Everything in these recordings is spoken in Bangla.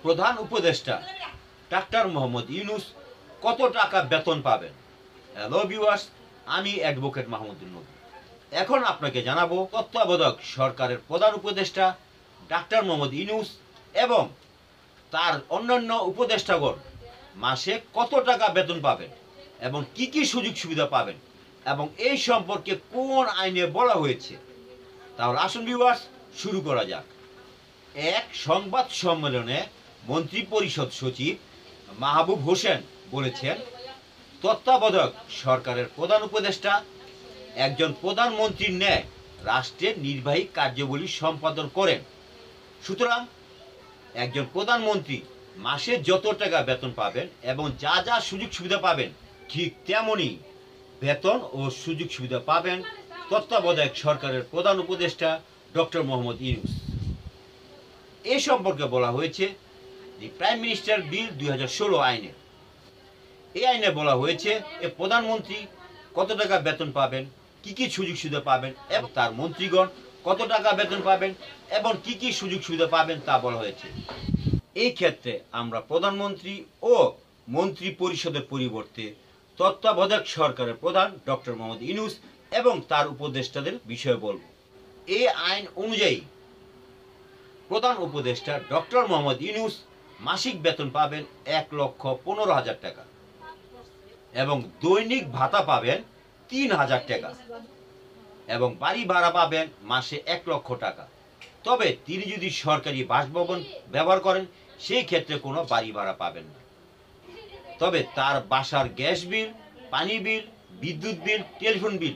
প্রধান উপদেষ্টা ডাক্তার মোহাম্মদ ইউনূস কত টাকা বেতন পাবেন? হ্যালো ভিউয়ার্স, আমি অ্যাডভোকেট মাহমুদুল নবী। এখন আপনাকে জানাবো তত্ত্বাবধায়ক সরকারের প্রধান উপদেষ্টা ডাক্তার মোহাম্মদ ইউনূস এবং তার অন্যান্য উপদেষ্টাগণ মাসে কত টাকা বেতন পাবেন এবং কি কি সুযোগ সুবিধা পাবেন এবং এই সম্পর্কে কোন আইনে বলা হয়েছে। তাহলে আসুন ভিউয়ার্স, শুরু করা যাক। এক সংবাদ সম্মেলনে মন্ত্রী পরিষদ সচিব মাহবুব হোসেন বলেছেন, তত্ত্বাবধায়ক সরকারের প্রধান উপদেষ্টা একজন প্রধানমন্ত্রীর ন্যায় রাষ্ট্রের নির্বাহী কার্যাবলী সম্পাদন করেন। সুতরাং একজন প্রধানমন্ত্রী মাসে যত টাকা বেতন পাবেন এবং যা যা সুযোগ সুবিধা পাবেন, ঠিক তেমনই বেতন ও সুযোগ সুবিধা পাবেন তত্ত্বাবধায়ক সরকারের প্রধান উপদেষ্টা ডক্টর মোহাম্মদ ইউনূস। এ সম্পর্কে বলা হয়েছে দি প্রাইম মিনিস্টার বিল 2016 আইনে। এই আইনে বলা হয়েছে প্রধানমন্ত্রী কত টাকা বেতন পাবেন, কি কি সুযোগ সুবিধা পাবেন এবং তার মন্ত্রীগণ কত টাকা বেতন পাবেন এবং কি কি সুযোগ সুবিধা পাবেন তা বলা হয়েছে। এই ক্ষেত্রে আমরা প্রধানমন্ত্রী ও মন্ত্রী পরিষদের পরিবর্তে তত্ত্বাবধায়ক সরকারের প্রধান ডক্টর মোহাম্মদ ইউনূস এবং তার উপদেষ্টাদের বিষয়ে বলব। এই আইন অনুযায়ী প্রধান উপদেষ্টা ডক্টর মোহাম্মদ ইউনূস মাসিক বেতন পাবেন 1,15,000 টাকা এবং দৈনিক ভাতা পাবেন 3,000 টাকা এবং বাড়ি ভাড়া পাবেন মাসে 1 লক্ষ টাকা। তবে তিনি যদি সরকারি বাসভবন ব্যবহার করেন সেই ক্ষেত্রে কোনো বাড়ি ভাড়া পাবেন না। তবে তার বাসার গ্যাস বিল, পানি বিল, বিদ্যুৎ বিল, টেলিফোন বিল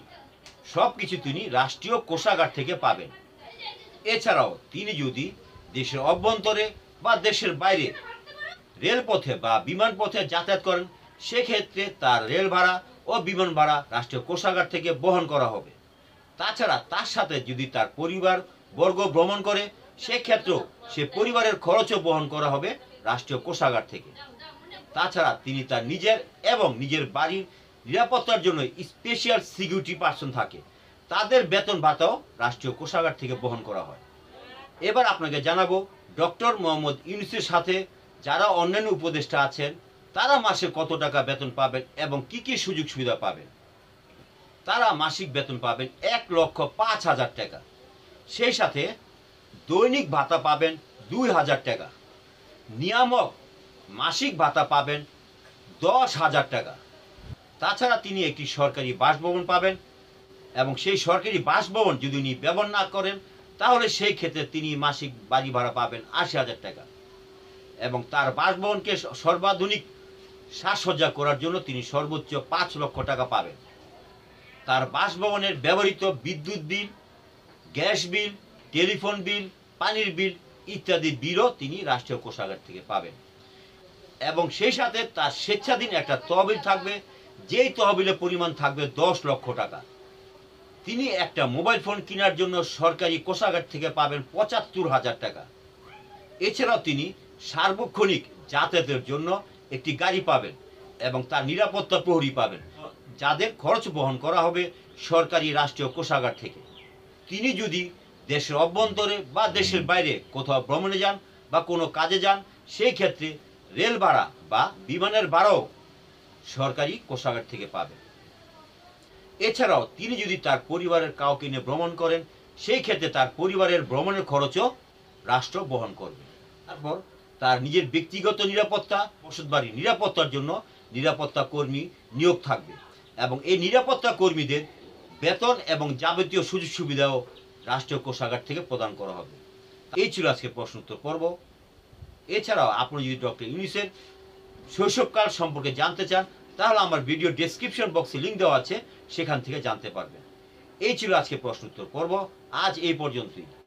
সব কিছু তিনি রাষ্ট্রীয় কোষাগার থেকে পাবেন। এছাড়াও তিনি যদি দেশের অভ্যন্তরে বা দেশের বাইরে রেলপথে বা বিমান পথে যাতায়াত করেন সেক্ষেত্রে তার রেল ভাড়া ও বিমান ভাড়া রাষ্ট্রীয় কোষাগার থেকে বহন করা হবে। তাছাড়া তার সাথে যদি তার পরিবার বর্গ ভ্রমণ করে সেক্ষেত্রেও সে পরিবারের খরচও বহন করা হবে রাষ্ট্রীয় কোষাগার থেকে। তাছাড়া তিনি তার নিজের এবং নিজের বাড়ির নিরাপত্তার জন্য স্পেশাল সিকিউরিটি পার্সন থাকে, তাদের বেতন ভাতাও রাষ্ট্রীয় কোষাগার থেকে বহন করা হয়। এবার আপনাকে জানাবো ডক্টর মোহাম্মদ ইউনূসের সাথে যারা অন্যান্য উপদেষ্টা আছেন তারা মাসে কত টাকা বেতন পাবেন এবং কি কি সুযোগ সুবিধা পাবেন। তারা মাসিক বেতন পাবেন 1,05,000 টাকা, সেই সাথে দৈনিক ভাতা পাবেন 2,000 টাকা, নিয়ামক মাসিক ভাতা পাবেন 10,000 টাকা। তাছাড়া তিনি একটি সরকারি বাসভবন পাবেন এবং সেই সরকারি বাসভবন যদি উনি ব্যবহার না করেন তাহলে সেই ক্ষেত্রে তিনি মাসিক বাড়ি ভাড়া পাবেন 80,000 টাকা এবং তার বাসভবনকে সর্বাধুনিক সাজসজ্জা করার জন্য তিনি সর্বোচ্চ 5 লক্ষ টাকা পাবেন। তার বাসভবনের ব্যবহৃত বিদ্যুৎ বিল, গ্যাস বিল, টেলিফোন বিল, পানির বিল ইত্যাদি বিলও তিনি রাষ্ট্রীয় কোষাগার থেকে পাবেন এবং সেই সাথে তার স্বেচ্ছাধীন একটা তহবিল থাকবে, যেই তহবিলের পরিমাণ থাকবে 10 লক্ষ টাকা। তিনি একটা মোবাইল ফোন কেনার জন্য সরকারি কোষাগার থেকে পাবেন 75,000 টাকা। এছাড়াও তিনি সার্বক্ষণিক যাতায়াতের জন্য একটি গাড়ি পাবেন এবং তার নিরাপত্তা প্রহরী পাবেন, যাদের খরচ বহন করা হবে সরকারি রাষ্ট্রীয় কোষাগার থেকে। তিনি যদি দেশের অভ্যন্তরে বা দেশের বাইরে কোথাও ভ্রমণে যান বা কোনো কাজে যান সেই ক্ষেত্রে রেল ভাড়া বা বিমানের ভাড়াও সরকারি কোষাগার থেকে পাবেন। এছাড়াও তিনি যদি তার পরিবারের কাউকে নিয়ে ভ্রমণ করেন সেই ক্ষেত্রে তার পরিবারের ভ্রমণের খরচও রাষ্ট্র বহন করবে। তারপর তার নিজের ব্যক্তিগত নিরাপত্তা, বসতবাড়ির নিরাপত্তার জন্য নিরাপত্তা কর্মী নিয়োগ থাকবে এবং এই নিরাপত্তা কর্মীদের বেতন এবং যাবতীয় সুযোগ সুবিধাও রাষ্ট্রীয় কোষাগার থেকে প্রদান করা হবে। এই ছিল আজকে প্রশ্ন উত্তর পর্ব। এছাড়াও আপনি যদি ডক্টর ইউনূসের শৈশবকাল সম্পর্কে জানতে চান তাহলে আমার ভিডিও ডেসক্রিপশন বক্সে লিঙ্ক দেওয়া আছে, সেখান থেকে জানতে পারবেন। এই ছিল আজকে প্রশ্ন উত্তর পর্ব। আজ এই পর্যন্তই।